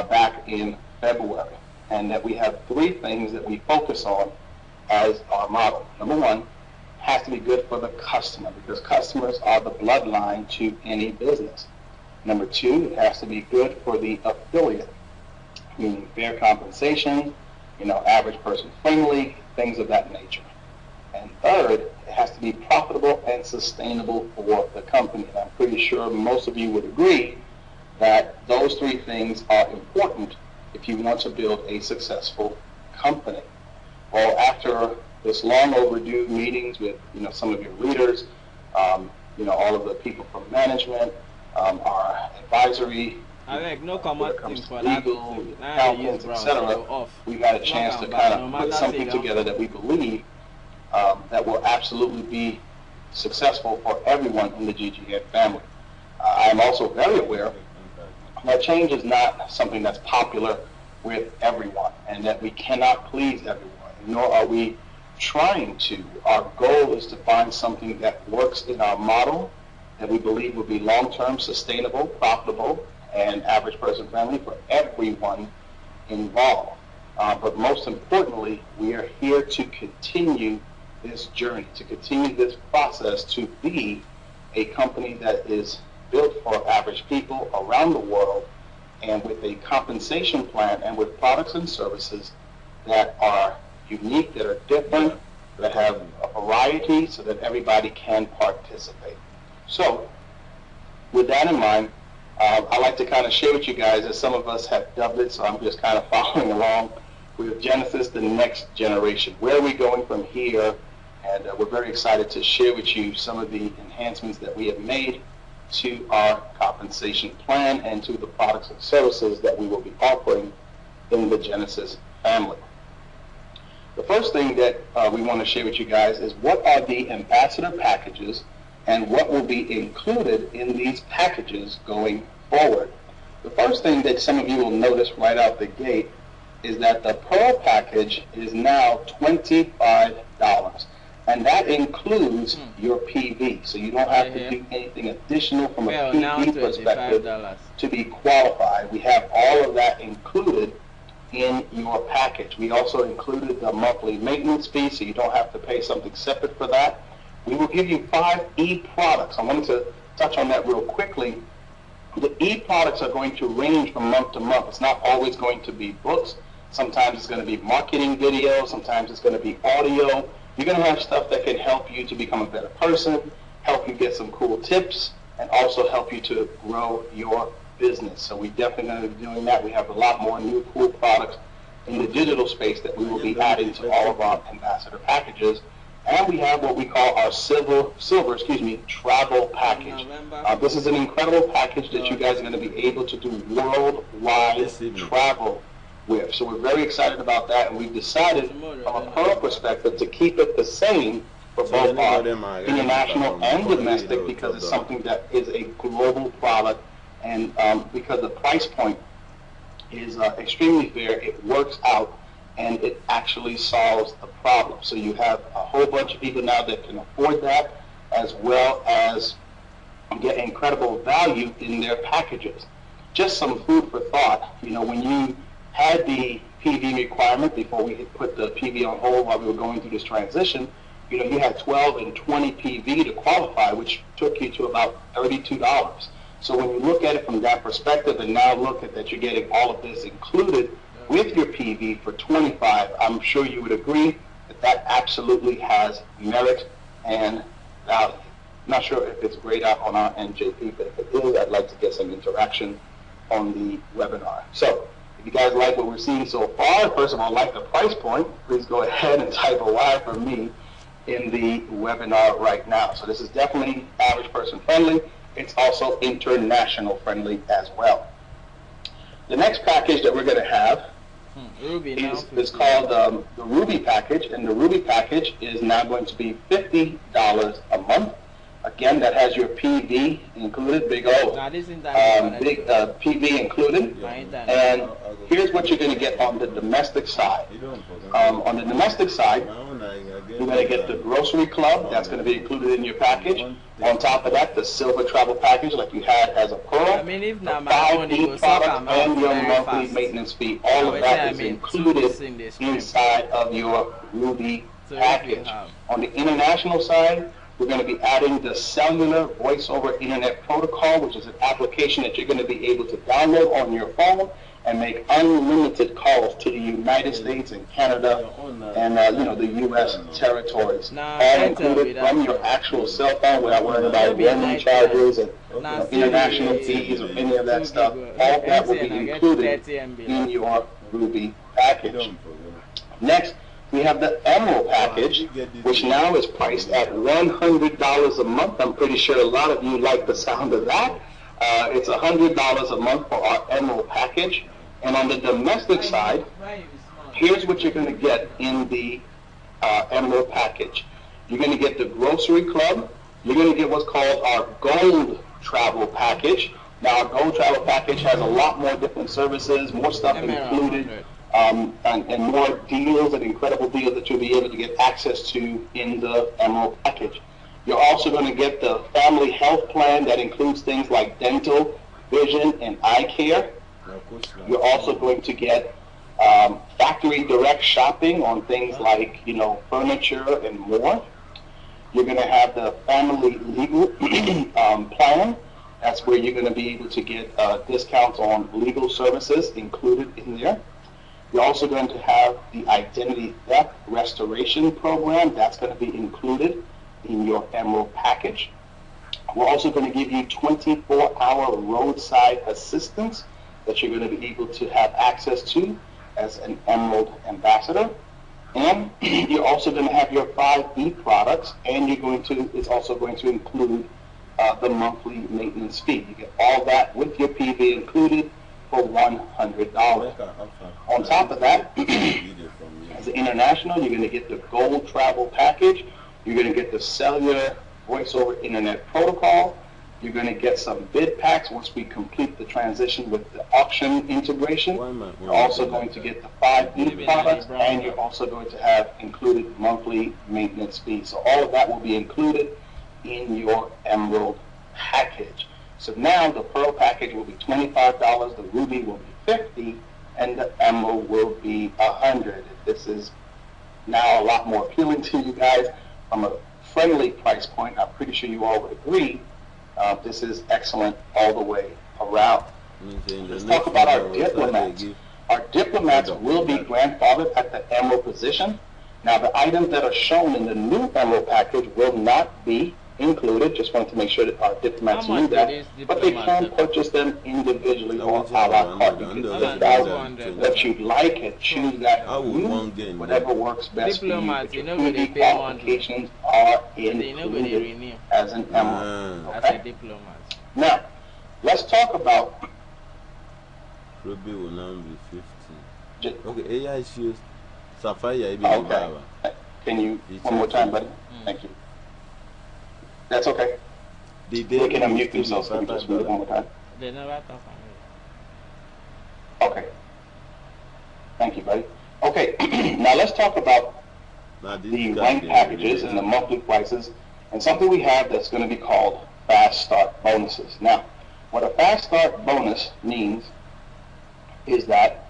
back in February, and that we have 3 things that we focus on as our model. Number 1, has to be good for the customer, because customers are the bloodline to any business. Number 2, it has to be good for the affiliate, meaning fair compensation, average person friendly, things of that nature. And third, it has to be profitable and sustainable for the company. And I'm pretty sure most of you would agree that those 3 things are important if you want to build a successful company. Well, after this long overdue meetings with some of your leaders, all of the people from management, our advisory, no legal, accountants, etc., we've had a chance to kind of put something together that we believe that will absolutely be successful for everyone in the GGN family. I am also very aware that change is not something that's popular with everyone, and that we cannot please everyone, nor are we trying to. Our goal is to find something that works in our model that we believe will be long-term, sustainable, profitable, and average person friendly for everyone involved. But most importantly, we are here to continue this journey, to continue this process to be a company that is built for average people around the world, and with a compensation plan and with products and services that are unique, that are different, that have a variety so that everybody can participate. So with that in mind, I like to kind of share with you guys that some of us have dubbed it, so I'm just kind of following along with Genesis, the next generation. Where are we going from here? And we're very excited to share with you some of the enhancements that we have made to our compensation plan and to the products and services that we will be offering in the Genesis family. The first thing that we want to share with you guys is what are the ambassador packages and what will be included in these packages going forward. The first thing that some of you will notice right out the gate is that the Pearl package is now $25. And that includes your PV. So you don't have to do anything additional from a PV perspective to be qualified. We have all of that included in your package. We also included the monthly maintenance fee, so you don't have to pay something separate for that. We will give you 5 e-products. I wanted to touch on that real quickly. The e-products are going to range from month to month. It's not always going to be books. Sometimes it's going to be marketing videos. Sometimes it's going to be audio. You're going to have stuff that can help you to become a better person, help you get some cool tips, and also help you to grow your business. So we definitely going to be doing that. We have a lot more new cool products in the digital space that we will be adding to all of our ambassador packages. And we have what we call our silver travel package. This is an incredible package that you guys are going to be able to do worldwide travel with. So we're very excited about that, and we've decided from a Pearl perspective to keep it the same for both our international and domestic, because it's something that is a global product, and because the price point is extremely fair, it works out and it actually solves the problem. So you have a whole bunch of people now that can afford that, as well as get incredible value in their packages. Just some food for thought. When you had the PV requirement before we had put the PV on hold while we were going through this transition, you had 12 and 20 PV to qualify, which took you to about $32. So when you look at it from that perspective, and now look at that you're getting all of this included with your PV for $25, I'm sure you would agree that that absolutely has merit and value. I'm not sure if it's grayed out on our NJP, but if it is, I'd like to get some interaction on the webinar. So if you guys like what we're seeing so far, first of all, like the price point, please go ahead and type a Y for me in the webinar right now. So this is definitely average person friendly. It's also international friendly as well. The next package that we're going to have is called the Ruby package, and the Ruby package is now going to be $50 a month. Again, that has your PV included, big PV included. And here's what you're going to get on the domestic side. On the domestic side, You're going to get the grocery club. That's going to be included in your package. On top of that, the silver travel package like you had as a pearl. I mean, if the now 5 e-products and your monthly maintenance fee. All of that is included inside of your Ruby package. On the international side, we're going to be adding the cellular voice over internet protocol, which is an application that you're going to be able to download on your phone and make unlimited calls to the United States and Canada and the U.S. territories, all included from your actual cell phone without worrying about roaming charges and international fees or any of that stuff. All that will be included in your Ruby package. Next, we have the Emerald package, which now is priced at $100 a month. I'm pretty sure a lot of you like the sound of that. It's $100 a month for our Emerald package. And on the domestic side, here's what you're going to get in the Emerald package. You're going to get the grocery club. You're going to get what's called our Gold travel package. Now, our Gold travel package has a lot more different services, more stuff included, and more deals and incredible deals that you'll be able to get access to in the Emerald package. You're also going to get the family health plan that includes things like dental, vision, and eye care. You're also going to get factory direct shopping on things like, furniture and more. You're going to have the family legal plan. That's where you're going to be able to get discounts on legal services included in there. You're also going to have the identity theft restoration program. That's going to be included in your Emerald package. We're also going to give you 24-hour roadside assistance that you're going to be able to have access to as an Emerald ambassador. And you're also going to have your 5 e-products, and it's also going to include the monthly maintenance fee. You get all that with your PV included for $100. On top of that, as an international, you're going to get the Gold travel package. You're going to get the cellular voice over internet protocol. You're going to get some bid packs once we complete the transition with the auction integration. You're also going to get the 5 e-products, and you're also going to have included monthly maintenance fees. So all of that will be included in your Emerald package. So now the Pearl package will be $25, the Ruby will be $50, and the Emerald will be $100. This is now a lot more appealing to you guys from a friendly price point. I'm pretty sure you all would agree. This is excellent all the way around. Let's talk about our diplomats. Our diplomats will be grandfathered at the Emerald position. Now, the items that are shown in the new Emerald package will not be included. Just wanted to make sure that our diplomats knew that. But they can purchase them individually or a la carte. You can pick out what you'd like and choose that for you, whatever works best for you. But your PV qualifications are included as an Emerald. Okay? Now, let's talk about... Ruby will now be 15. Okay, AI issues. Sapphire, okay. Can you, one more time, buddy? Thank you. That's okay. They can unmute themselves. Can you just read it one more time? They never talk on it. Okay. Thank you, buddy. Okay, now let's talk about the rank packages and the monthly prices, and something we have that's going to be called Fast Start bonuses. Now, what a Fast Start bonus means is that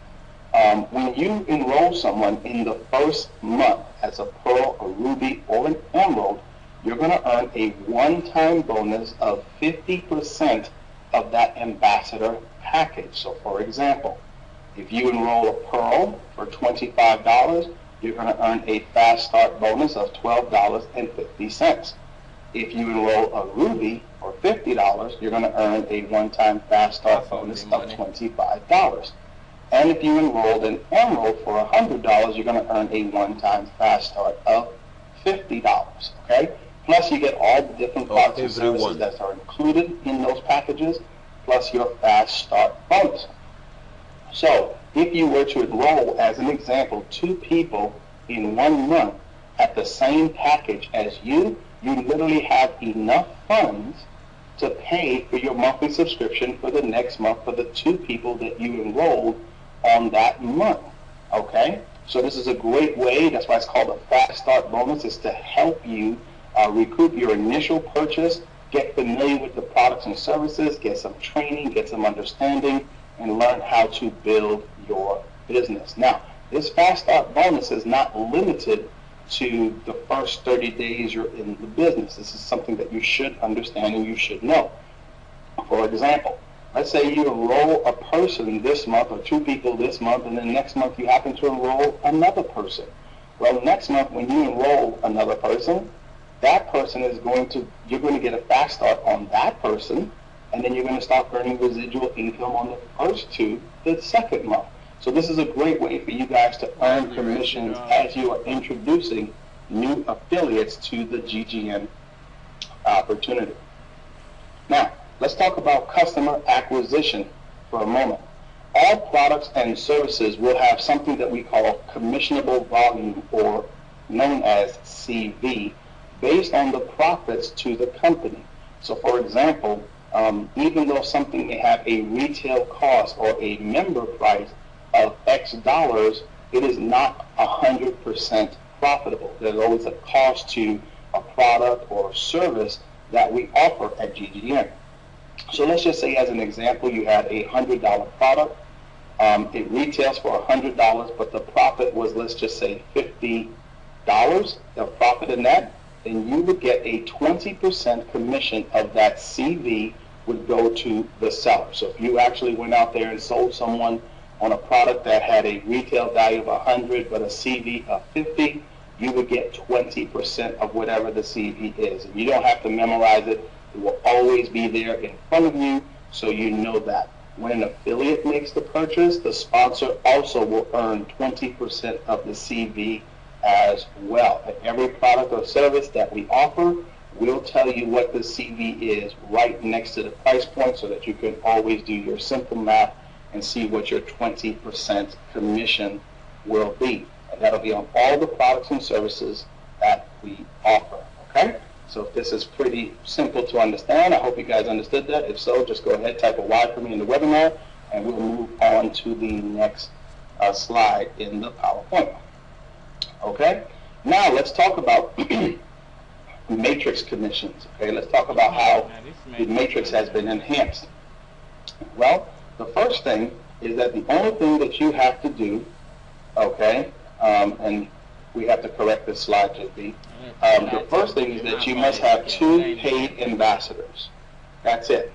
when you enroll someone in the first month as a Pearl, a Ruby, or an Emerald, you're going to earn a one-time bonus of 50% of that ambassador package. So, for example, if you enroll a Pearl for $25, you're going to earn a Fast Start bonus of $12.50. If you enroll a Ruby for $50, you're going to earn a one-time Fast Start bonus of $25. And if you enrolled an Emerald for $100, you're going to earn a one-time Fast Start of $50. Okay? Plus, you get all the different products and services that are included in those packages, plus your Fast Start bonus. So, if you were to enroll, as an example, 2 people in 1 month at the same package as you literally have enough funds to pay for your monthly subscription for the next month for the 2 people that you enrolled on that month. Okay? So this is a great way. That's why it's called a fast start bonus. It's to help you recoup your initial purchase, get familiar with the products and services, get some training, get some understanding, and learn how to build your business. Now, this fast start bonus is not limited to the first 30 days you're in the business. This is something that you should understand and you should know. For example, let's say you enroll a person this month or 2 people this month, and then next month you happen to enroll another person. Well, next month when you enroll another person, that person is you're going to get a fast start on that person, and then you're going to start earning residual income on the first 2 the second month. So this is a great way for you guys to earn commissions as you are introducing new affiliates to the GGN opportunity. Now, let's talk about customer acquisition for a moment. All products and services will have something that we call commissionable volume, or known as CV, based on the profits to the company. So for example, even though something may have a retail cost or a member price of X dollars, it is not 100% profitable. There's always a cost to a product or service that we offer at GGN. So let's just say, as an example, you had a $100 product. It retails for $100, but the profit was, let's just say, $50 of profit in that. Then you would get a 20% commission of that CV would go to the seller. So if you actually went out there and sold someone on a product that had a retail value of 100 but a CV of 50, you would get 20% of whatever the CV is. And you don't have to memorize it. It will always be there in front of you, so you know that. When an affiliate makes the purchase, the sponsor also will earn 20% of the CV as well. And every product or service that we offer, we'll tell you what the CV is right next to the price point, so that you can always do your simple math and see what your 20% commission will be. And that'll be on all the products and services that we offer. Okay? So if this is pretty simple to understand, I hope you guys understood that. If so, just go ahead, type a Y for me in the webinar, and we'll move on to the next slide in the PowerPoint. Okay? Now let's talk about matrix commissions. Okay? Let's talk about how the matrix has been enhanced. Well, the first thing is that the only thing that you have to do, okay, and we have to correct this slide, JP. The first thing is that you must have 2 paid ambassadors. That's it.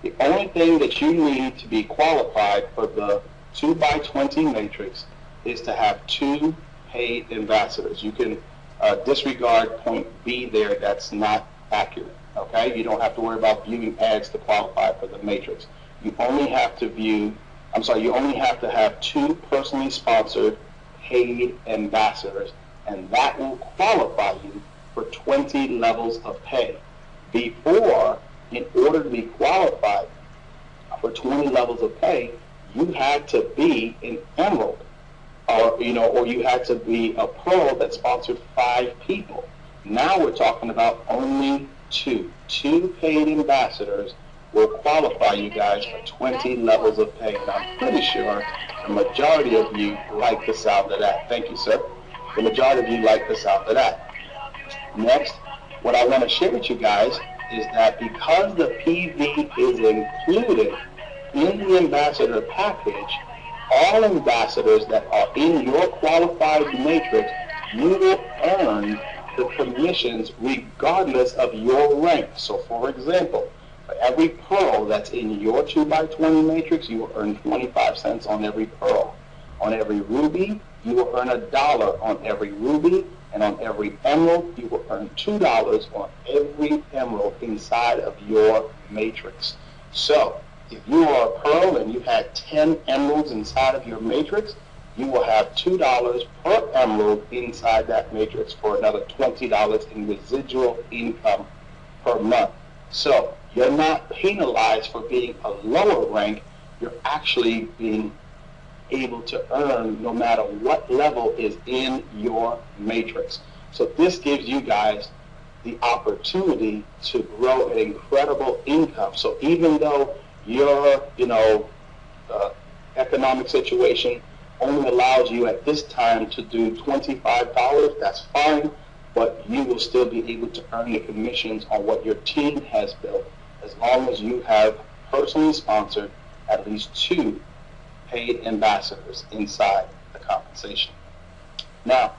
The only thing that you need to be qualified for the 2x20 matrix is to have 2 paid ambassadors. You can disregard point B there. That's not accurate. Okay? You don't have to worry about viewing ads to qualify for the matrix. You only have to you only have to have 2 personally sponsored paid ambassadors, and that will qualify you for 20 levels of pay. Before, in order to be qualified for 20 levels of pay, you had to be an enroll, or you had to be a pro that sponsored 5 people. Now we're talking about only 2. 2 paid ambassadors will qualify you guys for 20 levels of pay. And I'm pretty sure the majority of you like the sound of that. Thank you, sir. The majority of you like the sound of that. Next, what I want to share with you guys is that because the PV is included in the ambassador package, all ambassadors that are in your qualified matrix, you will earn the commissions regardless of your rank. So for example, for every pearl that's in your 2x20 matrix, you will earn 25 cents on every pearl. On every ruby, you will earn $1 on every ruby, and on every emerald, you will earn $2 on every emerald inside of your matrix. So, if you are a pearl and you had 10 emeralds inside of your matrix, you will have $2 per emerald inside that matrix for another $20 in residual income per month. So, you're not penalized for being a lower rank. You're actually being able to earn no matter what level is in your matrix. So this gives you guys the opportunity to grow an incredible income. So even though your economic situation only allows you at this time to do $25, that's fine, but you will still be able to earn the commissions on what your team has built as long as you have personally sponsored at least 2 paid ambassadors inside the compensation. Now,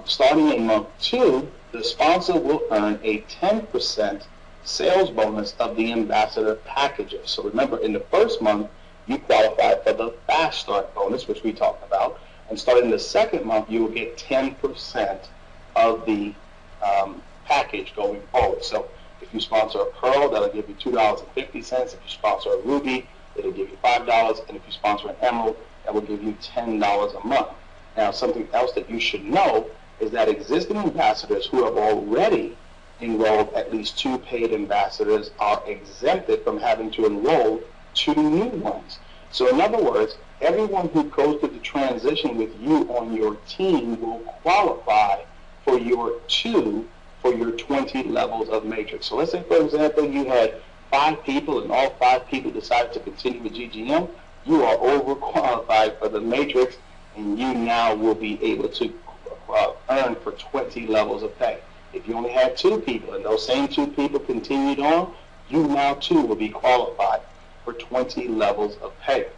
starting in month 2, the sponsor will earn a 10% sales bonus of the ambassador packages. So remember, in the first month, you qualify for the fast start bonus, which we talked about. And starting the second month, you will get 10% of the package going forward. So if you sponsor a Pearl, that'll give you $2.50. If you sponsor a Ruby, it'll give you $5. And if you sponsor an Emerald, that will give you $10 a month. Now, something else that you should know is that existing ambassadors who have already enrolled at least 2 paid ambassadors are exempted from having to enroll 2 new ones. So in other words, everyone who goes through the transition with you on your team will qualify for your 20 levels of matrix. So let's say, for example, you had 5 people and all 5 people decided to continue with GGM. You are overqualified for the matrix, and you now will be able to earn for 20 levels of pay. If you only had 2 people and those same 2 people continued on, you now too will be qualified for 20 levels of pay.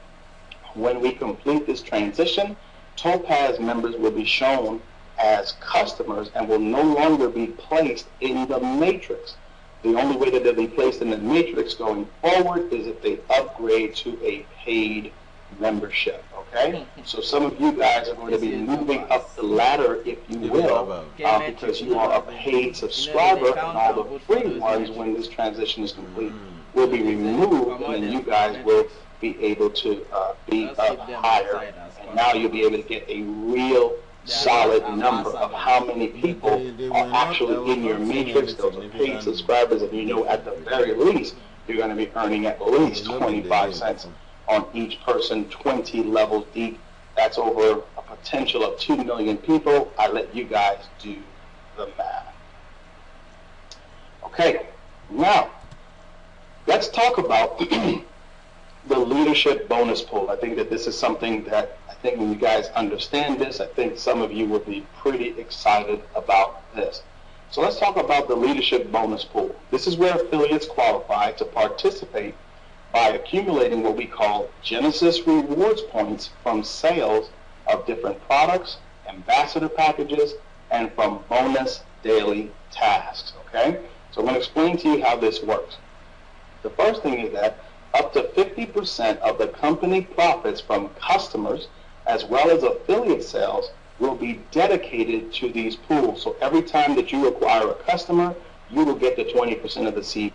When we complete this transition, Topaz members will be shown as customers and will no longer be placed in the matrix. The only way that they'll be placed in the matrix going forward is if they upgrade to a paid membership, okay? So some of you guys are going to be moving up the ladder, if you will, because you are a paid subscriber, and all the free ones, when this transition is complete, will be removed, and then you guys will be able to be up higher, and now you'll be able to get a real solid number of how many people are actually in your matrix. Those are paid subscribers, and you know at the very least you're going to be earning at least 25 cents on each person, 20 levels deep. That's over a potential of 2 million people. I let you guys do the math. Okay, now let's talk about the leadership bonus pool. I think that this is something that I think when you guys understand this, I think some of you will be pretty excited about this. So let's talk about the leadership bonus pool. This is where affiliates qualify to participate by accumulating what we call Genesis rewards points from sales of different products, ambassador packages, and from bonus daily tasks, okay? So I'm going to explain to you how this works. The first thing is that up to 50% of the company profits from customers as well as affiliate sales will be dedicated to these pools. So every time that you acquire a customer, you will get the 20% of the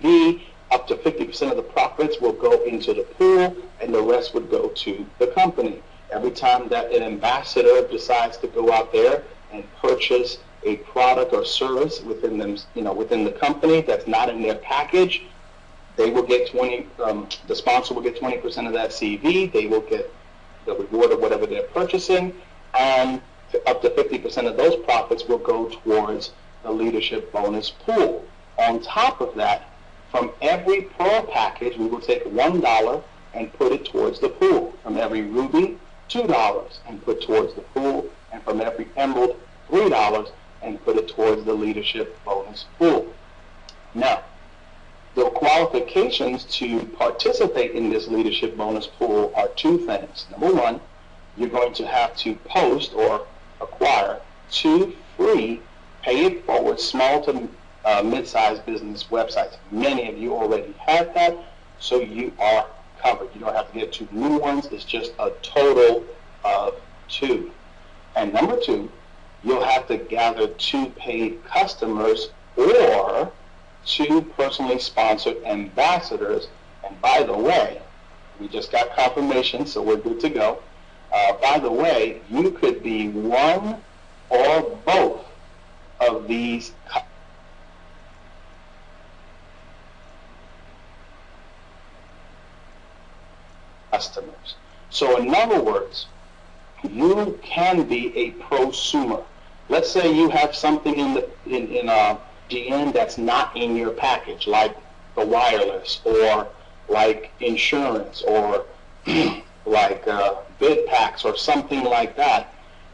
CV. Up to 50% of the profits will go into the pool, and the rest would go to the company. Every time that an ambassador decides to go out there and purchase a product or service within them, within the company that's not in their package, they will get the sponsor will get 20% of that CV. They will get the reward of whatever they're purchasing, and up to 50% of those profits will go towards the leadership bonus pool. On top of that, from every Pearl package, we will take $1 and put it towards the pool. From every Ruby, $2 and put towards the pool. And from every Emerald, $3 and put it towards the leadership bonus pool. Now, the qualifications to participate in this leadership bonus pool are 2 things. Number 1, you're going to have to post or acquire 2 free pay-it-forward small to mid-sized business websites. Many of you already have that, so you are covered. You don't have to get 2 new ones. It's just a total of 2. And number 2, you'll have to gather 2 paid customers or 2 personally sponsored ambassadors. And by the way, we just got confirmation, so we're good to go. By the way, you could be one or both of these customers. So in other words, you can be a prosumer. Let's say you have something in GN that's not in your package, like the wireless, or like insurance, or like like bid packs or something like that,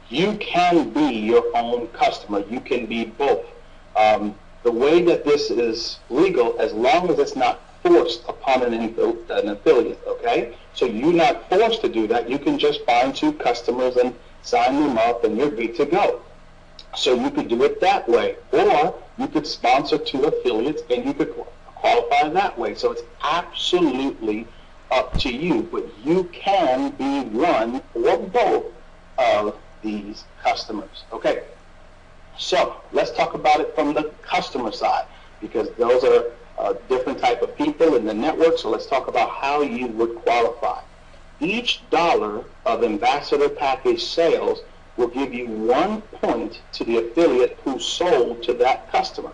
you can be your own customer. You can be both. The way that this is legal, as long as it's not forced upon an affiliate, okay? So you're not forced to do that. You can just find 2 customers and sign them up, and you're good to go. So you could do it that way, or you could sponsor 2 affiliates, and you could qualify that way. So it's absolutely up to you, but you can be one or both of these customers. Okay, so let's talk about it from the customer side, because those are different type of people in the network. So let's talk about how you would qualify. Each dollar of ambassador package sales will give you 1 point to the affiliate who sold to that customer.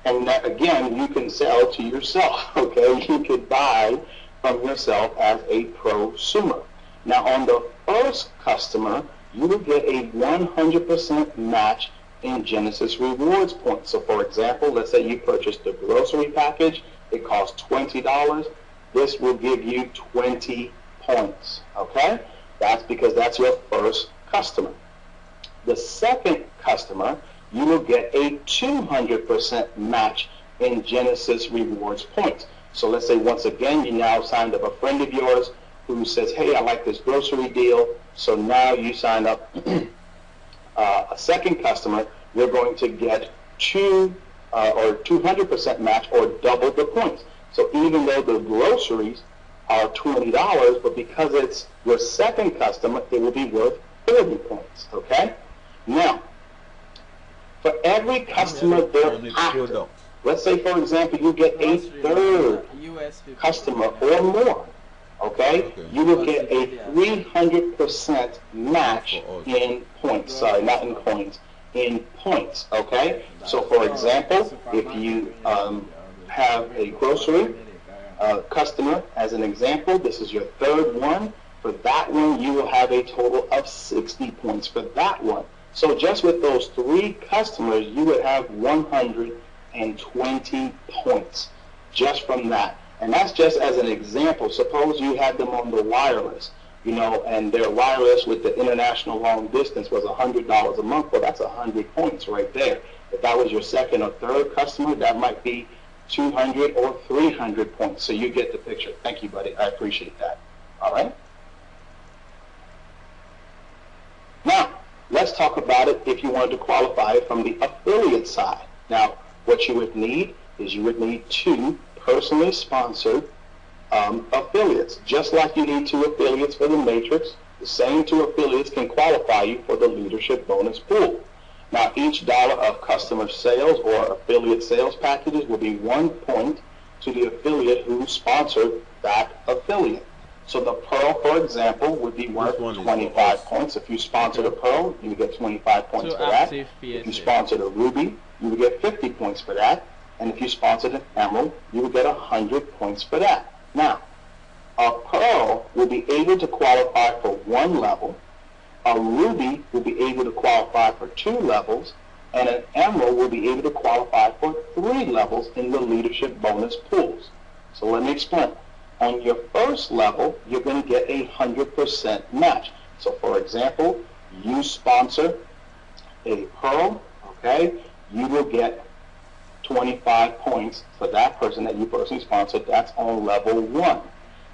And that, again, you can sell to yourself, okay? You could buy from yourself as a prosumer. Now, on the first customer, you will get a 100% match in Genesis rewards points. So, for example, let's say you purchased the grocery package. It costs $20. This will give you 20 points, okay? That's because that's your first customer. The second customer, you will get a 200% match in Genesis rewards points. So let's say, once again, you now signed up a friend of yours who says, hey, I like this grocery deal. So now you sign up a second customer. You're going to get 200% match, or double the points. So even though the groceries are $20, but because it's your second customer, it will be worth 40 points, okay? Now, for every customer thereafter, let's say, for example, you get a third customer or more, okay? You will get a 300% match in points. Sorry, not in coins, in points, okay? So, for example, if you have a grocery customer, as an example, this is your third one. For that one, you will have a total of 60 points for that one. So just with those 3 customers, you would have 120 points just from that. And that's just as an example. Suppose you had them on the wireless, you know, and their wireless with the international long distance was $100 a month. Well, that's 100 points right there. If that was your second or third customer, that might be 200 or 300 points. So you get the picture. Thank you, buddy. I appreciate that. All right. Now, let's talk about it if you wanted to qualify from the affiliate side. Now, what you would need is you would need 2 personally sponsored affiliates. Just like you need 2 affiliates for the Matrix, the same 2 affiliates can qualify you for the leadership bonus pool. Now, each dollar of customer sales or affiliate sales packages will be 1 point to the affiliate who sponsored that affiliate. So the Pearl, for example, would be worth 25 points. If you sponsored a Pearl, you would get 25 points for that. If you sponsored a Ruby, you would get 50 points for that. And if you sponsored an Emerald, you would get 100 points for that. Now, a Pearl will be able to qualify for 1 level. A Ruby will be able to qualify for 2 levels. And an Emerald will be able to qualify for 3 levels in the leadership bonus pools. So let me explain. On your first level, you're going to get a 100% match. So, for example, you sponsor a Pearl, okay? You will get 25 points for that person that you personally sponsored. That's on level 1.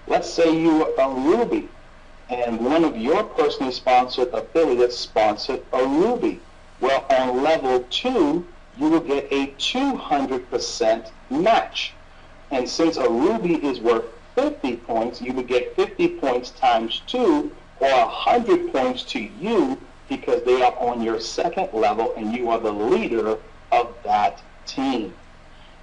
Let's say you are a Ruby, and one of your personally sponsored affiliates sponsored a Ruby. Well, on level 2, you will get a 200% match. And since a Ruby is worth 50 points, you would get 50 points times 2, or 100 points to you, because they are on your second level and you are the leader of that team.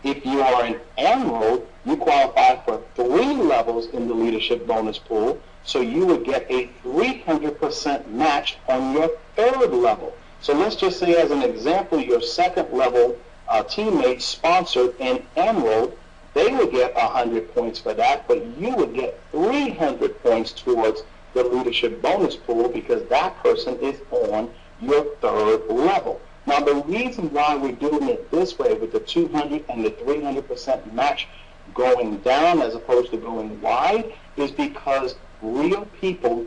If you are an Emerald, you qualify for 3 levels in the leadership bonus pool, so you would get a 300% match on your third level. So let's just say, as an example, your second level teammate sponsored an Emerald. They would get 100 points for that, but you would get 300 points towards the leadership bonus pool because that person is on your third level. Now, the reason why we're doing it this way, with the 200 and the 300% match going down as opposed to going wide, is because real people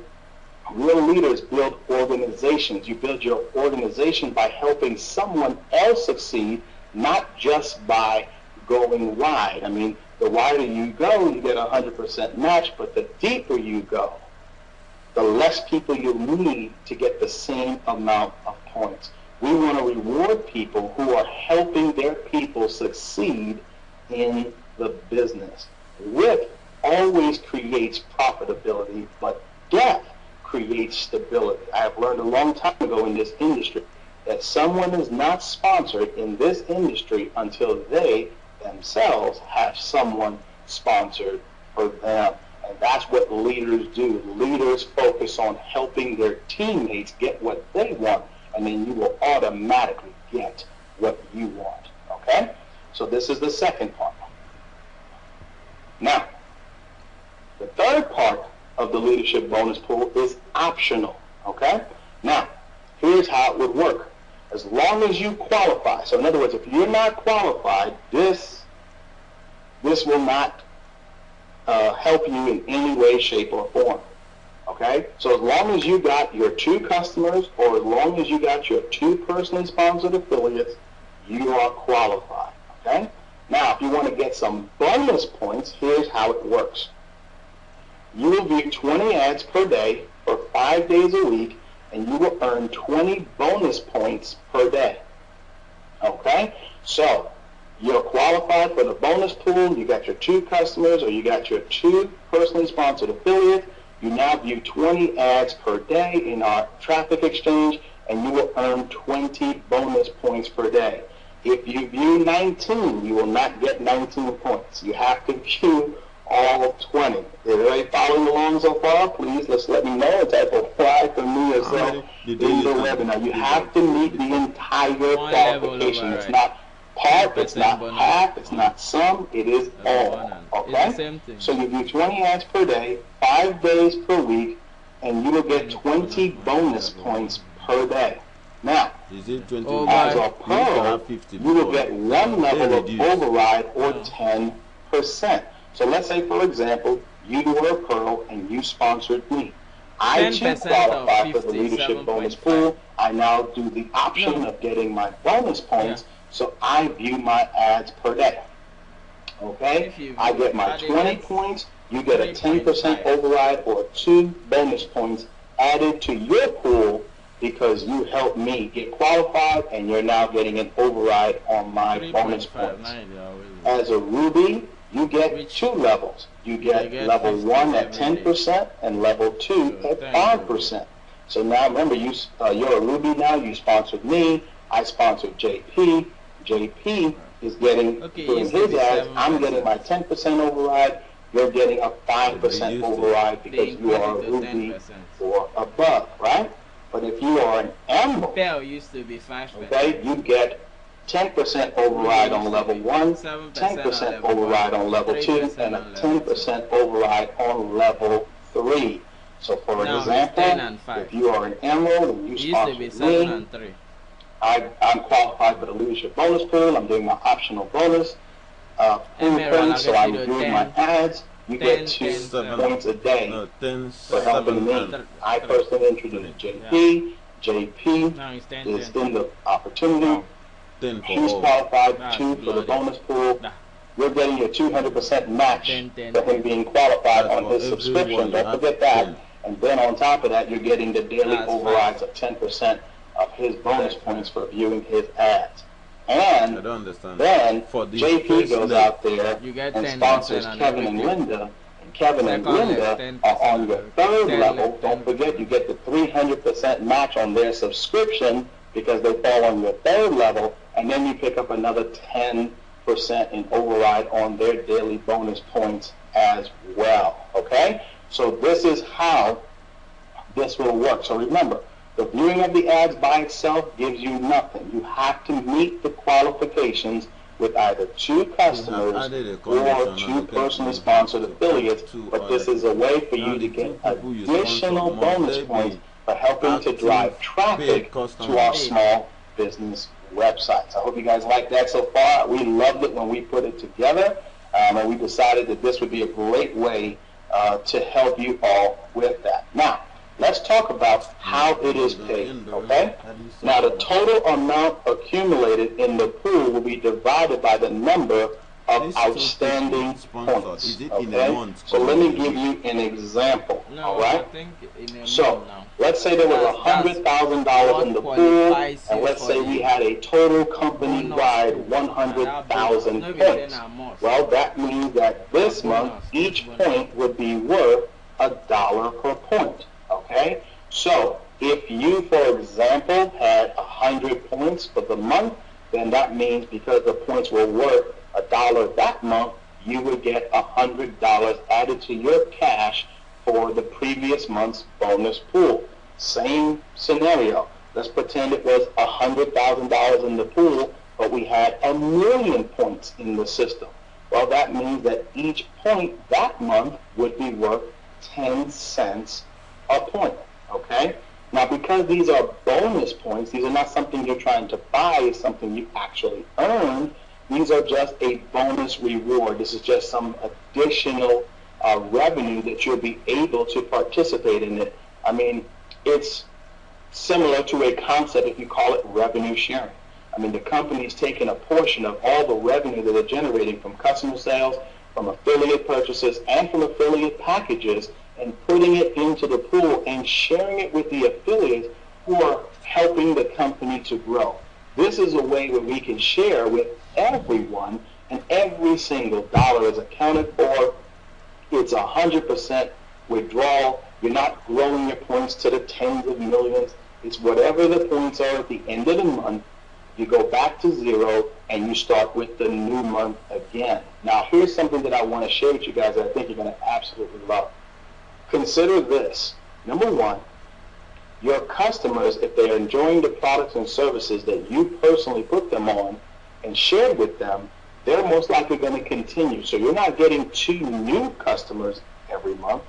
Real leaders build organizations. You build your organization by helping someone else succeed, not just by going wide. I mean, the wider you go, you get 100% match, but the deeper you go, the less people you need to get the same amount of points. We want to reward people who are helping their people succeed in the business. Width always creates profitability, but depth creates stability. I have learned a long time ago in this industry that someone is not sponsored in this industry until they themselves have someone sponsored for them. And that's what leaders do. Leaders focus on helping their teammates get what they want, and then you will automatically get what you want. Okay? So this is the second part. Now, the third part of the leadership bonus pool is optional. Okay? Now, here's how it would work. As long as you qualify, so in other words, if you're not qualified, this will not help you in any way, shape, or form. Okay? So as long as you got your 2 customers, or as long as you got your 2 personally sponsored affiliates, you are qualified. Okay? Now, if you want to get some bonus points, here's how it works. You will view 20 ads per day for 5 days a week, and you will earn 20 bonus points per day. Okay? So, you're qualified for the bonus pool, you got your 2 customers, or you got your 2 personally sponsored affiliates. You now view 20 ads per day in our traffic exchange, and you will earn 20 bonus points per day. If you view 19, you will not get 19 points. You have to view all 20. If everybody following along so far, please let me know and type apply for me or so in the webinar. You have to meet the entire qualification. It's not part, it's not half, it's not some, it is all. Okay? So you do 20 ads per day, 5 days per week, and you will get 20 bonus points per day. Now, as a pro, you will get 1 level of override or 10%. So let's say, for example, you were a pro and you sponsored me. I too qualify for the leadership bonus pool. I now do the option of getting my bonus points, so I view my ads per day. Okay? I get my 20 points, you get a 10% override or 2 bonus points added to your pool because you helped me get qualified and you're now getting an override on my bonus points. As a Ruby, you get 2 levels. You get level 1 at 10% and level 2 at 5%. So now remember, you're a Ruby now, you sponsored me, I sponsored JP. JP is getting, doing his ads, I'm getting my 10% override, you're getting a 5% override because you are a Ruby or above, right? But if you are an Emerald, okay, you get 10% override on level 1, 10% override on level 2, and a 10% override on level 3. So for example, if you are an Emerald and you sponsor me, I'm qualified for the leadership bonus pool. I'm doing my optional bonus pool points, so I'm doing my ads. You get 2 points a day for helping me. I personally introduced JP. JP is in the opportunity. He's qualified 2 for the bonus pool. You're getting your 200% match for him being qualified on his subscription. Don't forget that. And then on top of that, you're getting the daily overrides of 10% of his bonus points for viewing his ads. And then JP goes out there and sponsors Kevin and Linda. And Kevin and Linda are on your 3rd level. Don't forget, you get the 300% match on their subscription because they fall on your 3rd level. And then you pick up another 10% in override on their daily bonus points as well. Okay? So this is how this will work. So remember, the viewing of the ads by itself gives you nothing. You have to meet the qualifications with either 2 customers or 2 personally sponsored affiliates, but this is a way for you to get additional bonus points for helping to drive traffic to our small business websites. I hope you guys like that so far. We loved it when we put it together, and we decided that this would be a great way to help you all with that. Now, let's talk about how it is paid, okay? Now, the total amount accumulated in the pool will be divided by the number of outstanding points, okay? So let me give you an example, all right? So let's say there was $100,000 in the pool, and let's say we had a total company-wide 100,000 points. Well, that means that this month, each point would be worth $1 per point, okay? So if you, for example, had 100 points for the month, then that means because the points were worth $1 that month, you would get $100 added to your cash for the previous month's bonus pool. Same scenario. Let's pretend it was $100,000 in the pool, but we had 1,000,000 points in the system. Well, that means that each point that month would be worth 10 cents a point, okay? Now, because these are bonus points, these are not something you're trying to buy, it's something you actually earned. These are just a bonus reward. This is just some additional revenue that you'll be able to participate in it. I mean, it's similar to a concept if you call it revenue sharing. I mean, the company is taking a portion of all the revenue that they're generating from customer sales, from affiliate purchases, and from affiliate packages, and putting it into the pool and sharing it with the affiliates who are helping the company to grow. This is a way where we can share with everyone, and every single dollar is accounted for. It's 100% withdrawal. You're not growing your points to the tens of millions. It's whatever the points are at the end of the month. You go back to zero, and you start with the new month again. Now, here's something that I want to share with you guys that I think you're going to absolutely love. Consider this. Number one, your customers, if they're enjoying the products and services that you personally put them on and shared with them, they're most likely going to continue. So you're not getting 2 new customers every month.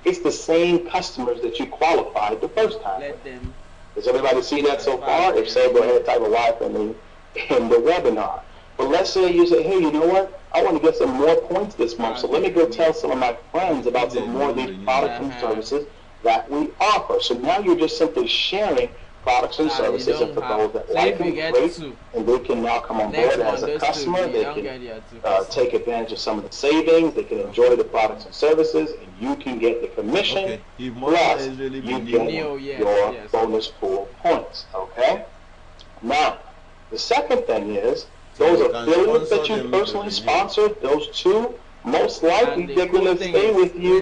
It's the same customers that you qualified the first time. Does everybody see that so far? If so, go ahead, type a Y for me in the webinar. But let's say you say, hey, you know what? I want to get some more points this month, so let me go tell some of my friends about some more of these products and services that we offer. So now you're just simply sharing products and services, and for those that like them, great, and they can now come on board as a customer. They can take advantage of some of the savings. They can enjoy the products and services, and you can get the commission, plus you get your bonus pool points, okay? Now, the second thing is, those affiliates that you personally sponsored, those 2, most likely they're going to stay with you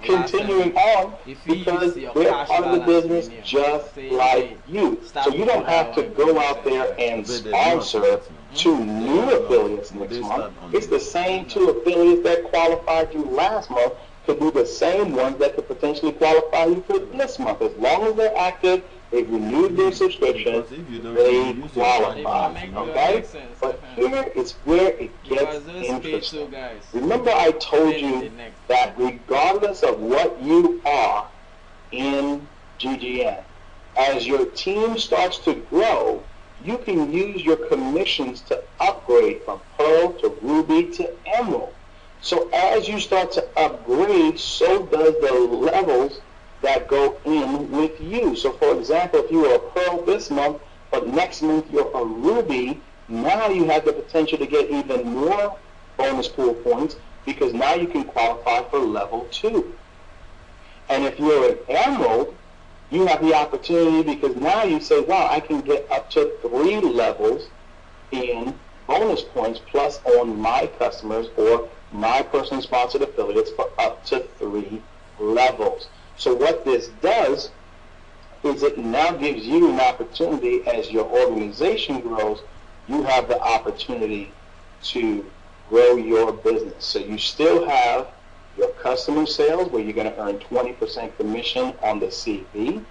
continuing on because they're part of the business just like you. So you don't have to go out there and sponsor 2 new affiliates next month. It's the same 2 affiliates that qualified you last month could be the same ones that could potentially qualify you for this month. As long as they're active, they've renewed their subscription, they qualify, okay? But here is where it gets interesting. Remember I told you that regardless of what you are in GGN, as your team starts to grow, you can use your commissions to upgrade from Pearl to Ruby to Emerald. So as you start to upgrade, so does the levels that go in with you. So for example, if you were a Pearl this month, but next month you're a Ruby, now you have the potential to get even more bonus pool points because now you can qualify for level 2. And if you're an Emerald, you have the opportunity because now you say, wow, I can get up to 3 levels in bonus points plus on my customers or my personally sponsored affiliates for up to 3 levels. So what this does is it now gives you an opportunity as your organization grows, you have the opportunity to grow your business. So you still have your customer sales where you're going to earn 20% commission on the CV.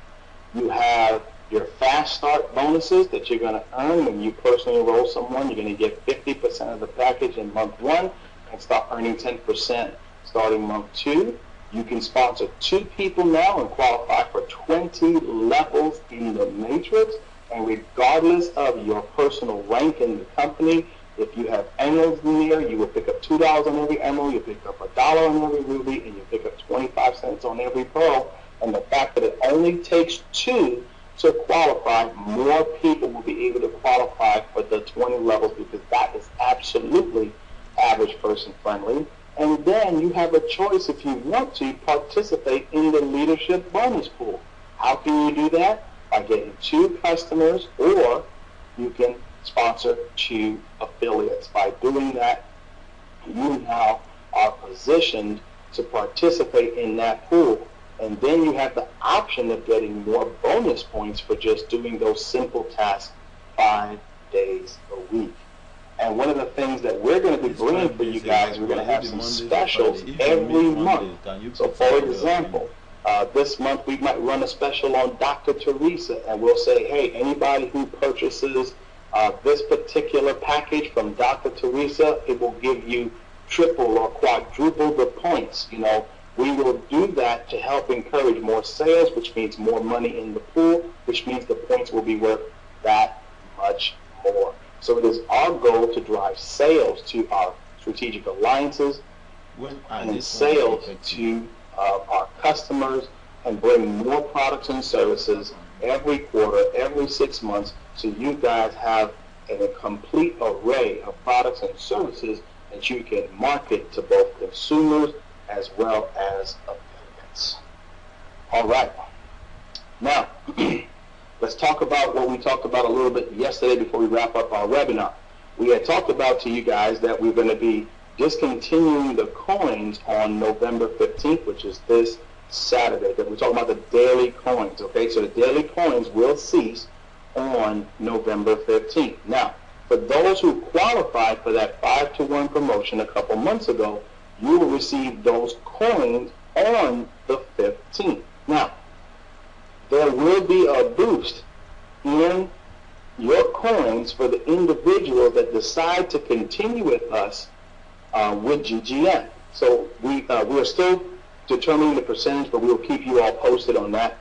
You have your fast start bonuses that you're going to earn when you personally enroll someone. You're going to get 50% of the package in month 1 and start earning 10% starting month 2. You can sponsor 2 people now and qualify for 20 levels in the matrix. And regardless of your personal rank in the company, if you have emeralds in there, you will pick up $2 on every emerald, you pick up $1 on every ruby, and you pick up 25 cents on every pearl. And the fact that it only takes 2 to qualify, more people will be able to qualify for the 20 levels, because that is absolutely average person friendly. And then you have a choice if you want to participate in the leadership bonus pool. How can you do that? By getting 2 customers, or you can sponsor 2 affiliates. By doing that, you now are positioned to participate in that pool. And then you have the option of getting more bonus points for just doing those simple tasks 5 days a week. And one of the things that we're going to be bringing for you guys, we're going to have some specials every month. So for example, this month we might run a special on Dr. Teresa, and we'll say, hey, anybody who purchases this particular package from Dr. Teresa, it will give you triple or quadruple the points. You know, we will do that to help encourage more sales, which means more money in the pool, which means the points will be worth that much more. So it is our goal to drive sales to our strategic alliances and sales to our customers, and bring more products and services every quarter, every 6 months, so you guys have a complete array of products and services that you can market to both consumers as well as affiliates. All right. Now, let's talk about what we talked about a little bit yesterday before we wrap up our webinar. We had talked about to you guys that we're going to be discontinuing the coins on November 15th, which is this Saturday. We're talking about the daily coins, okay? So the daily coins will cease on November 15th. Now, for those who qualified for that 5-to-1 promotion a couple months ago, you will receive those coins on the 15th. Now, there will be a boost in your coins for the individuals that decide to continue with us with GGN. So we are still determining the percentage, but we'll keep you all posted on that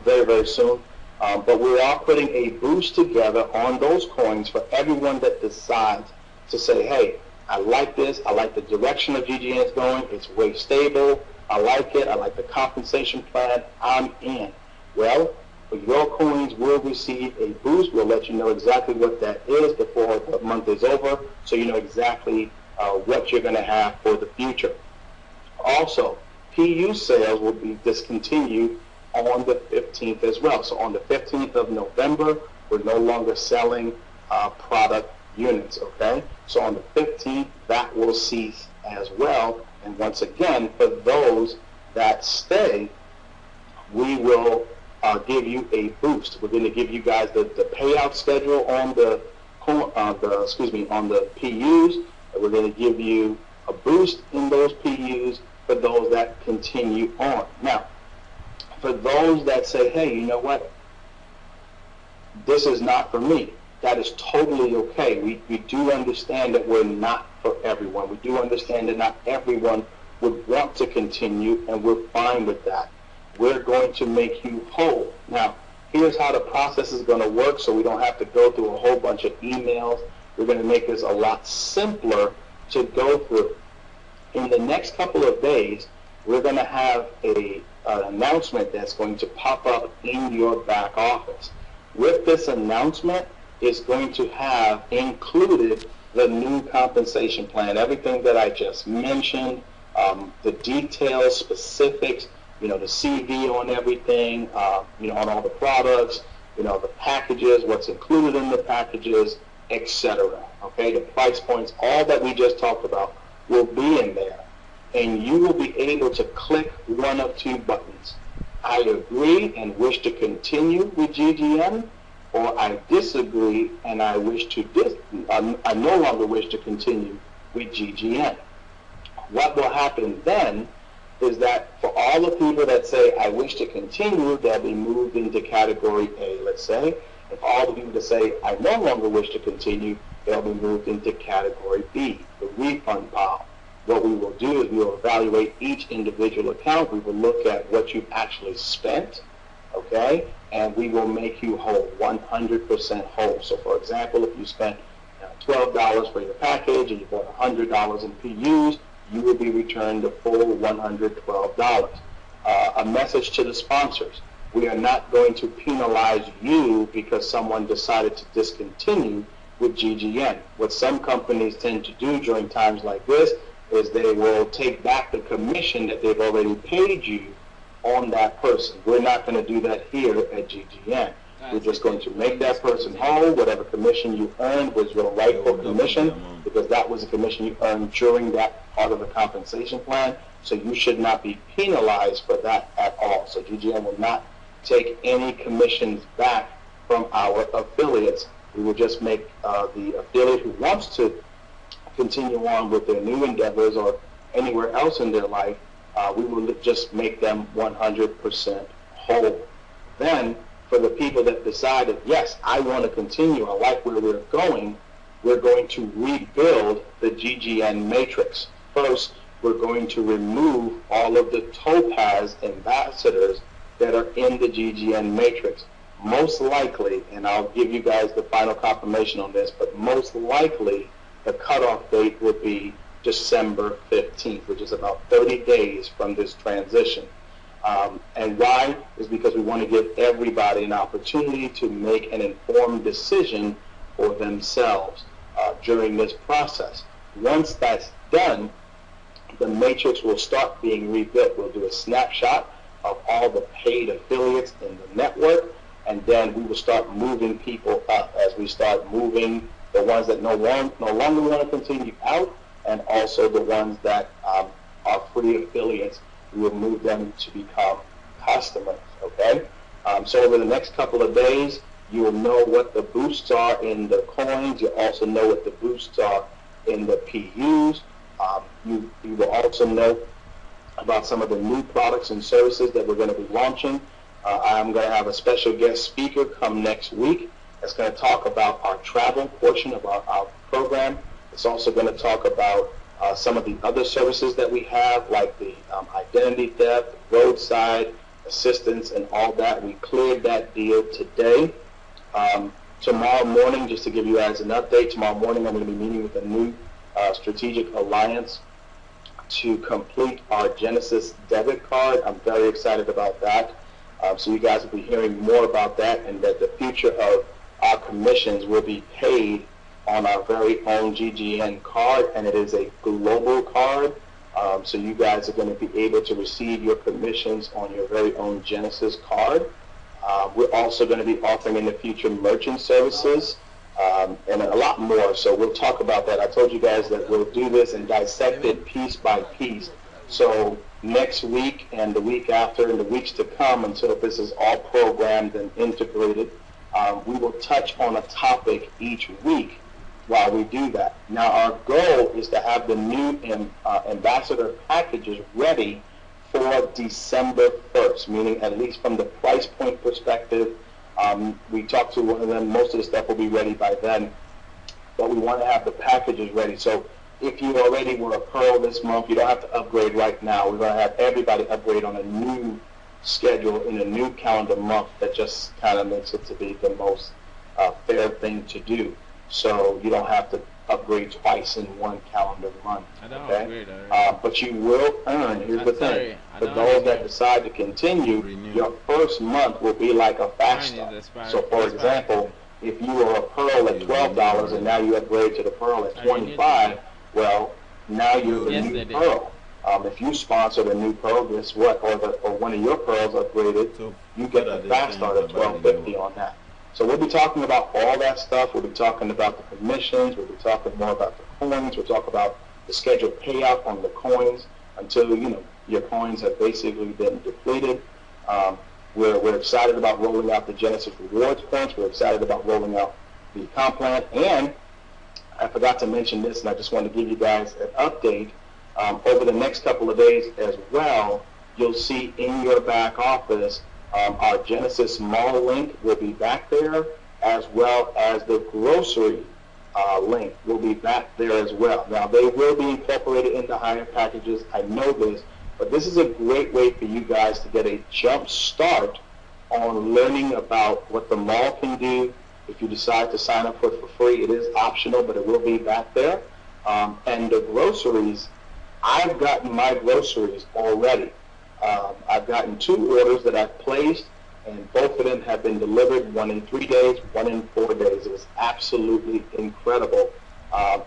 very, very soon. But we are putting a boost together on those coins for everyone that decides to say, hey, I like this, I like the direction of GGN is going, it's way stable, I like it, I like the compensation plan, I'm in. Well, your coins will receive a boost. We'll let you know exactly what that is before the month is over, so you know exactly what you're going to have for the future. Also, PU sales will be discontinued on the 15th as well. So on the 15th of November, we're no longer selling product units, okay? So on the 15th, that will cease as well. And once again, for those that stay, we will give you a boost. We're going to give you guys the payout schedule on the PUs. We're going to give you a boost in those PUs for those that continue on. Now, for those that say, hey, you know what, this is not for me, that is totally okay. We do understand that we're not for everyone. We do understand that not everyone would want to continue, and we're fine with that. We're going to make you whole. Now, here's how the process is going to work, so we don't have to go through a whole bunch of emails. We're going to make this a lot simpler to go through. In the next couple of days, we're going to have an announcement that's going to pop up in your back office. With this announcement, it's going to have included the new compensation plan, everything that I just mentioned, the details, specifics, the CV on everything, on all the products, the packages, what's included in the packages, etc. Okay, the price points, all that we just talked about will be in there. And you will be able to click one of 2 buttons. I agree and wish to continue with GGN, or I disagree and I wish to I no longer wish to continue with GGN. What will happen then is that for all the people that say, I wish to continue, they'll be moved into category A, let's say. And for all the people that say, I no longer wish to continue, they'll be moved into category B, the refund pile. What we will do is we will evaluate each individual account. We will look at what you've actually spent, okay? And we will make you whole, 100% whole. So for example, if you spent $12 for your package and you bought $100 in PUs, you will be returned the full $112. a message to the sponsors. We are not going to penalize you because someone decided to discontinue with GGN. What some companies tend to do during times like this is they will take back the commission that they've already paid you on that person. We're not going to do that here at GGN. We're just going to make that person whole. Whatever commission you earned was your rightful commission, because that was a commission you earned during that part of the compensation plan. So you should not be penalized for that at all. So GGN will not take any commissions back from our affiliates. We will just make the affiliate who wants to continue on with their new endeavors or anywhere else in their life, we will just make them 100% whole. Then, for the people that decided, yes, I want to continue, I like where we're going to rebuild the GGN matrix. First, we're going to remove all of the Topaz ambassadors that are in the GGN matrix. Most likely, and I'll give you guys the final confirmation on this, but most likely the cutoff date would be December 15th, which is about 30 days from this transition. And why? Is because we want to give everybody an opportunity to make an informed decision for themselves during this process. Once that's done, the matrix will start being rebuilt. We'll do a snapshot of all the paid affiliates in the network, and then we will start moving people up as we start moving the ones that no longer want to continue out, and also the ones that are free affiliates. We will move them to become customers, okay? So over the next couple of days, you will know what the boosts are in the coins. You'll also know what the boosts are in the PUs. You will also know about some of the new products and services that we're going to be launching. I'm going to have a special guest speaker come next week that's going to talk about our travel portion of our program. It's also going to talk about some of the other services that we have, like the identity theft, roadside assistance, and all that. We cleared that deal today. Tomorrow morning, just to give you guys an update, tomorrow morning I'm going to be meeting with a new strategic alliance to complete our Genesis debit card. I'm very excited about that. So you guys will be hearing more about that, and that the future of our commissions will be paid on our very own GGN card, and it is a global card. So you guys are going to be able to receive your commissions on your very own Genesis card. We're also going to be offering in the future merchant services and a lot more. So we'll talk about that. I told you guys that we'll do this and dissect it piece by piece. So next week and the week after and the weeks to come, until this is all programmed and integrated, we will touch on a topic each week while we do that. Now, our goal is to have the new ambassador packages ready for December 1st, meaning at least from the price point perspective. We talked to one of them. Most of the stuff will be ready by then, but we want to have the packages ready. So if you already were a Pearl this month, you don't have to upgrade right now. We're going to have everybody upgrade on a new schedule in a new calendar month. That just kind of makes it to be the most fair thing to do. So you don't have to upgrade twice in one calendar month. Okay? But you will earn, here's the thing, for those that decide to continue, your first month will be like a fast start. So for example, if you were a Pearl at $12 and now you upgrade to the Pearl at $25, well, now you're the new Pearl. If you sponsored a new Pearl, guess what? Or one of your Pearls upgraded, you get the fast start at $12.50 on that. So we'll be talking about all that stuff. We'll be talking about the commissions. We'll be talking more about the coins. We'll talk about the scheduled payout on the coins until, your coins have basically been depleted. We're excited about rolling out the Genesis Rewards points. We're excited about rolling out the comp plan. And I forgot to mention this, and I just want to give you guys an update. Over the next couple of days as well, you'll see in your back office our Genesis Mall link will be back there, as well as the grocery link will be back there as well. Now, they will be incorporated into higher packages. I know this, but this is a great way for you guys to get a jump start on learning about what the mall can do. If you decide to sign up for it for free, it is optional, but it will be back there. And the groceries, I've gotten my groceries already. I've gotten 2 orders that I've placed, and both of them have been delivered, one in 3 days, one in 4 days. It was absolutely incredible.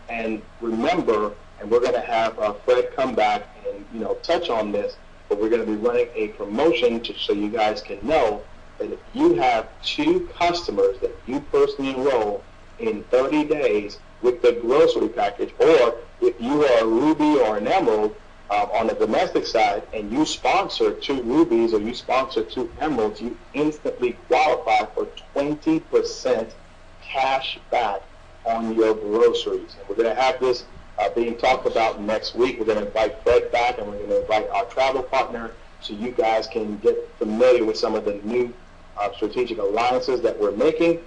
And remember, and we're going to have Fred come back and touch on this, but we're going to be running a promotion so you guys can know that if you have 2 customers that you personally enroll in 30 days with the grocery package, or if you are a Ruby or an Emerald on the domestic side and you sponsor 2 Rubies or you sponsor 2 Emeralds, you instantly qualify for 20% cash back on your groceries. And we're going to have this being talked about next week. We're going to invite Fred back, and we're going to invite our travel partner so you guys can get familiar with some of the new strategic alliances that we're making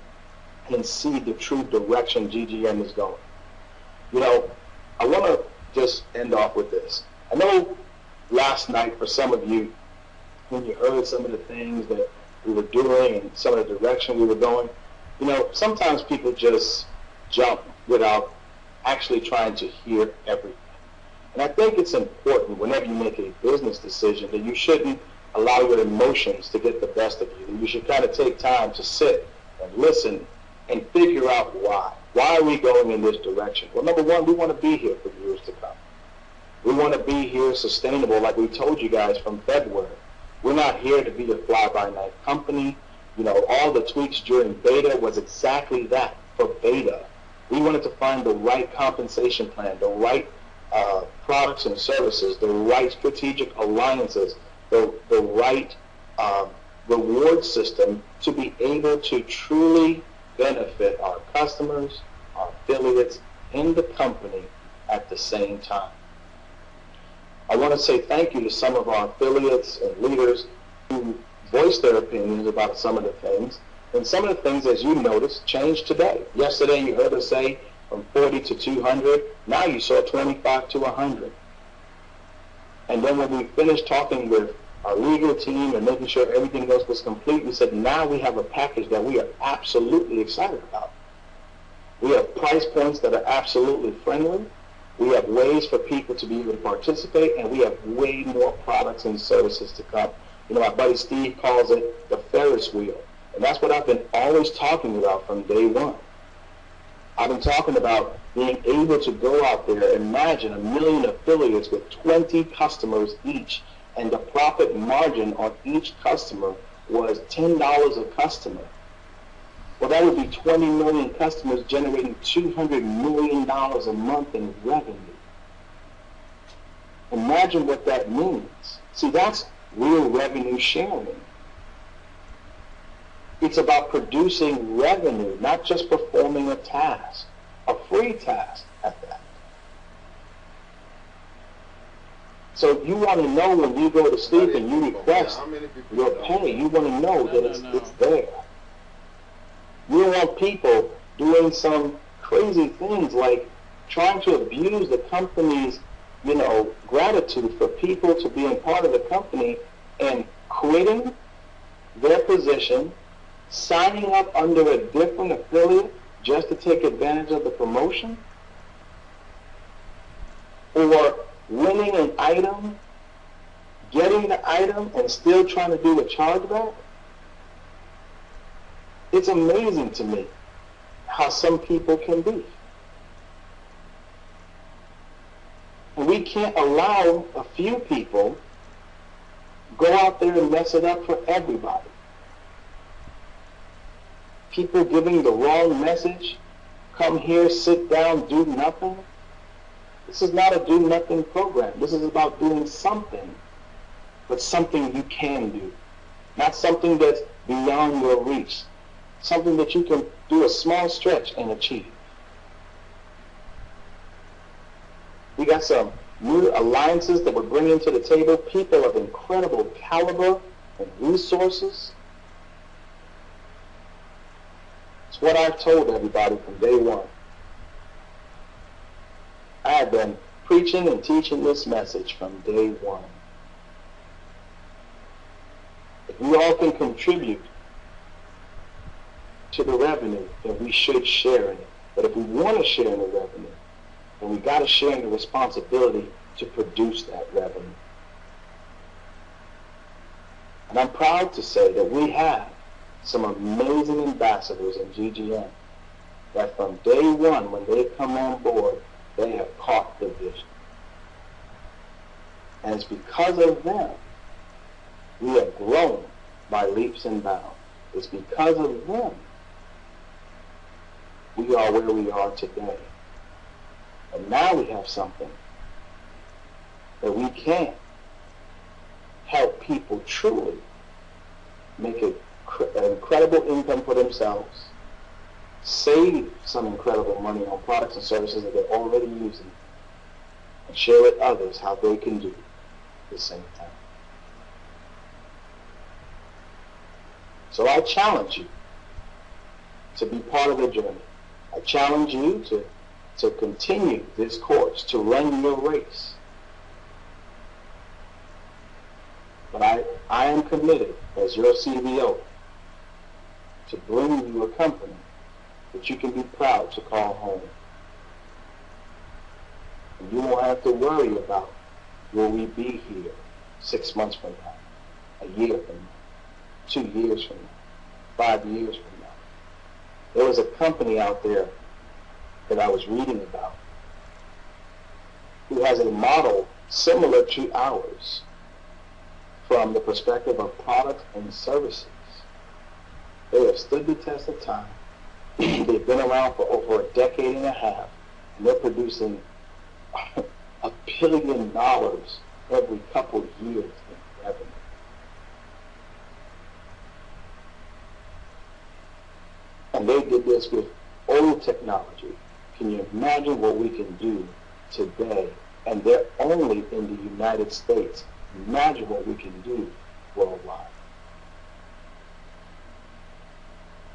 and see the true direction GGN is going. I want to just end off with this. I know last night for some of you, when you heard some of the things that we were doing and some of the direction we were going, sometimes people just jump without actually trying to hear everything. And I think it's important whenever you make a business decision that you shouldn't allow your emotions to get the best of you. That you should kind of take time to sit and listen and figure out why. Why are we going in this direction? Well, number one, we want to be here for years to come. We want to be here sustainable, like we told you guys from February. We're not here to be a fly-by-night company. All the tweaks during beta was exactly that, for beta. We wanted to find the right compensation plan, the right products and services, the right strategic alliances, the right reward system to be able to truly benefit our customers, our affiliates, and the company at the same time. I want to say thank you to some of our affiliates and leaders who voiced their opinions about some of the things. And some of the things, as you noticed, changed today. Yesterday you heard us say from 40 to 200. Now you saw 25 to 100. And then when we finished talking with our legal team and making sure everything else was complete, we said now we have a package that we are absolutely excited about. We have price points that are absolutely friendly. We have ways for people to be able to participate, and we have way more products and services to come. My buddy Steve calls it the Ferris wheel. And that's what I've been always talking about from day one. I've been talking about being able to go out there, imagine 1 million affiliates with 20 customers each, and the profit margin on each customer was $10 a customer. Well, that would be 20 million customers generating $200 million a month in revenue. Imagine what that means. See, that's real revenue sharing. It's about producing revenue, not just performing a task, a free task at that. So you want to know when you go to sleep and you request your pay, you want to know that it's there. You don't want people doing some crazy things like trying to abuse the company's, gratitude for people to being part of the company and quitting their position, signing up under a different affiliate just to take advantage of the promotion, or winning an item, getting the item, and still trying to do a chargeback. It's amazing to me how some people can be. And we can't allow a few people go out there and mess it up for everybody. People giving the wrong message, come here, sit down, do nothing. This is not a do-nothing program. This is about doing something, but something you can do. Not something that's beyond your reach. Something that you can do a small stretch and achieve. We got some new alliances that we're bringing to the table, people of incredible caliber and resources. It's what I've told everybody from day one. I have been preaching and teaching this message from day one. If we all can contribute to the revenue, then we should share in it. But if we want to share in the revenue, then we got to share in the responsibility to produce that revenue. And I'm proud to say that we have some amazing ambassadors in GGN that from day one, when they come on board, they have caught the vision. And it's because of them we have grown by leaps and bounds. It's because of them we are where we are today. And now we have something that we can help people truly make an incredible income for themselves, save some incredible money on products and services that they're already using, and share with others how they can do the same thing. So I challenge you to be part of the journey. I challenge you to continue this course, to run your race. But I am committed as your CBO to bring you a company that you can be proud to call home. And you won't have to worry about, will we be here 6 months from now, a year from now, 2 years from now, 5 years from now. There was a company out there that I was reading about who has a model similar to ours from the perspective of products and services. They have stood the test of time. They've been around for over a decade and a half, and they're producing $1 billion every couple of years in revenue. And they did this with old technology. Can you imagine what we can do today? And they're only in the United States. Imagine what we can do worldwide.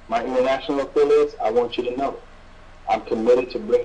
My international affiliates, I want you to know, I'm committed to bring